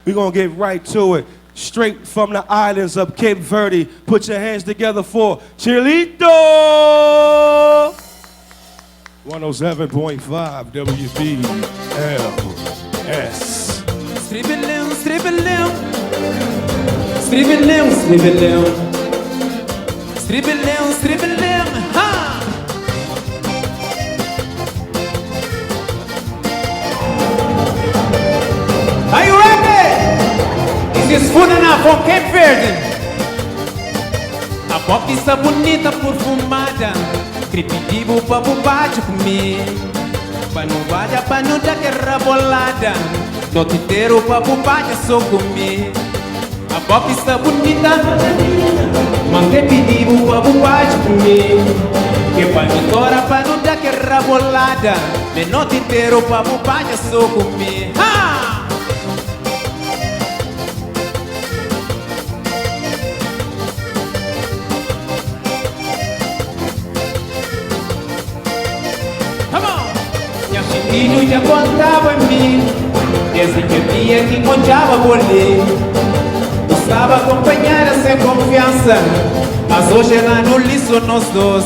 We're gonna get right to it. Straight from the islands of Cape Verde. Put your hands together for Chilito! 107.5 WBLS. Stribbelum, stribbelum. Stribbelum, stribbelum. Stribbelum, stribbelum. Ha! Are you ready? This is Funana from Cape Verde. A pop está bonita, perfumada. Crepitivo pra bobagem comer. Panubada, panuda que rabolada. Noite inteiro pra bobagem só comer. A pop está bonita. Mas crepitivo pra bobagem comer. Que panutora, panuda que rabolada. De noite inteiro pra bobagem só comer. Ha! Filho já contava em mim, desde que eu via que encontrava bolê. Gostava acompanhar sem confiança, mas hoje é lá no liço nós dois.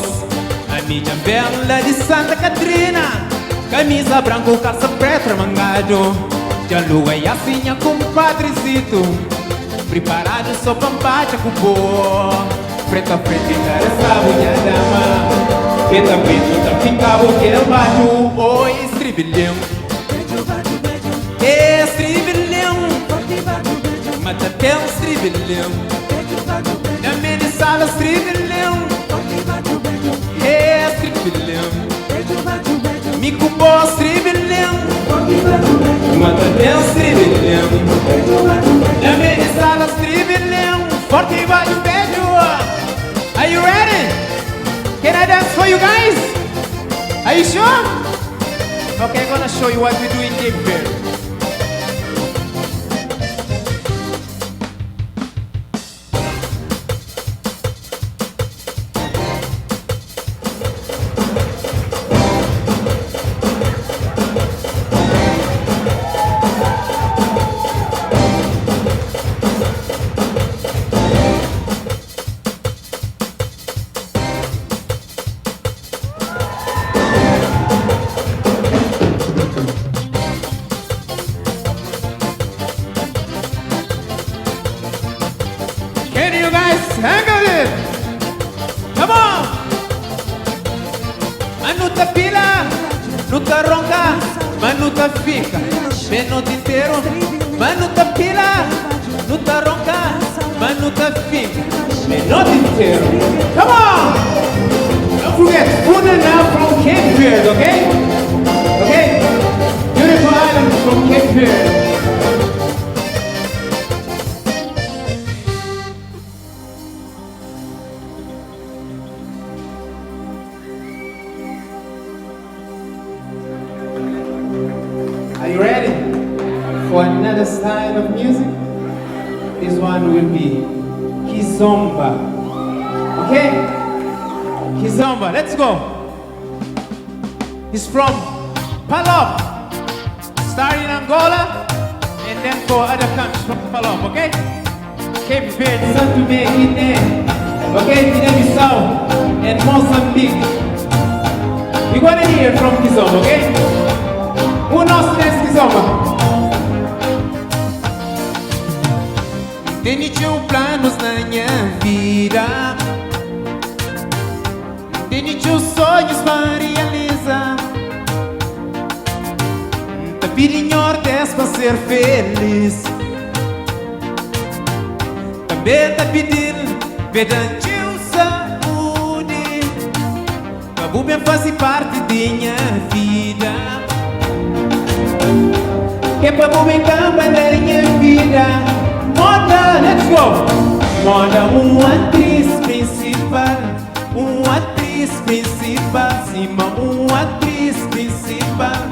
A minha bela de Santa Catarina, camisa branca, calça preta, mangado. Já lua e assim com o padrecito, preparado só pra bate com boa. Preta, preta, encareçava a dama. Preta, preta, ficava o que eu bato. Oi, stribilhão. Stribilhão. Mata até um stribilhão. Na minha sala, stribilhão. Stribilhão. Me cubou, stribilhão. Mata até um stribilhão. Na minha sala, stribilhão. Forte vai o beijo. Are you ready? Can I dance for you guys? Are you sure? Okay, I'm gonna show you what we do in Cape Verde. Hang it! Come on! Manuta pila, nuta ronca, manuta fica, minuto inteiro. Manuta pila, nuta ronca, manuta fica, minuto inteiro. Come on! Don't forget, Funana from Cape Verde, okay? Okay? Beautiful island from Cape Verde. Are you ready for another style of music? This one will be Kizomba. Okay? Kizomba, let's go. He's from Palop, started in Angola, and then for other countries from Palop, okay? Cape Verde, Santo Guiné, okay? Guinea-Bissau, and Mozambique. We're gonna hear from Kizomba, okay? Unos três Kizomba. Tenho planos na minha vida, tenho sonhos para realizar. Te pido ordens para ser feliz. Também te pedir perante saúde. Cabo bem faz parte da minha vida. Que para bem campa da minha vida. Moda, let's go! Moda, uma atriz principal. Uma atriz principal. Cima, uma atriz principal.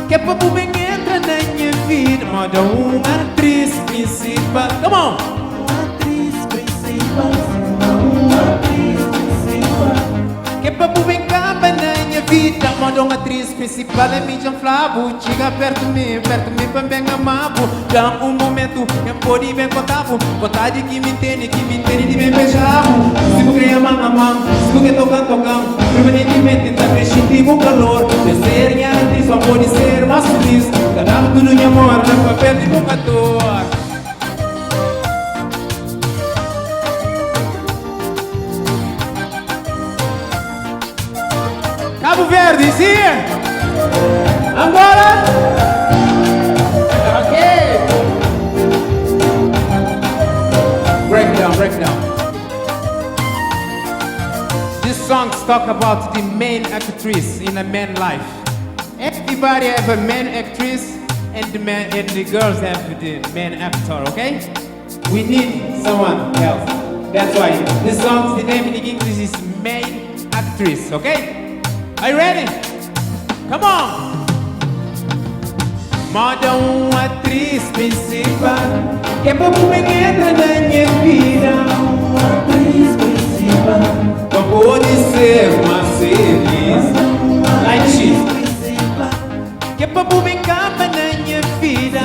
Que para bem entra na minha vida. Moda, uma atriz principal. Come on! Uma atriz principal. Cima, uma atriz principal. Que para bem campa na minha vida, manda uma atriz principal é mídia flavo. Chega perto de mim, pra bem amavo. Dá um momento, eu pode bem contavo. Vontade que me entende de bem beijavo. Se você quer mamar, se você tocar, permanentemente tá crescendo o calor. De ser minha atriz, só pode ser mais feliz. Cada tudo de amor, no papel de um ator. Cabo Verde, sim? Agora? Ok. Break down. These songs talk about the main actress in a man's life. Everybody have a main actress and the girls have the main actor, okay? We need someone else. That's why this song, the name in English is main actress, okay? Are you ready? Come on! Moda uma atriz principal que é pouco me entra na minha vida. Uma atriz principal pra poder ser mais feliz. Like she. Que é pouco me encapa na minha vida.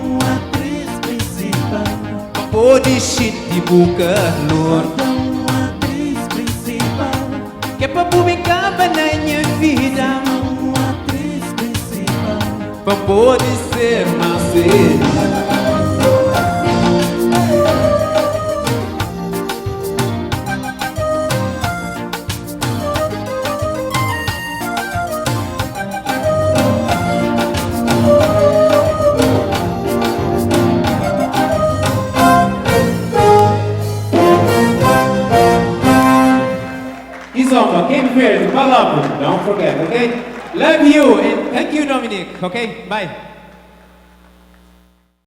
Uma atriz principal pra poder shit de boca lor. Que é pra publicar na minha vida. Uma atriz principal pra poder ser mais feliz. Cape Verde, Palapa, don't forget, okay? Love you and thank you, Dominic, okay? Bye.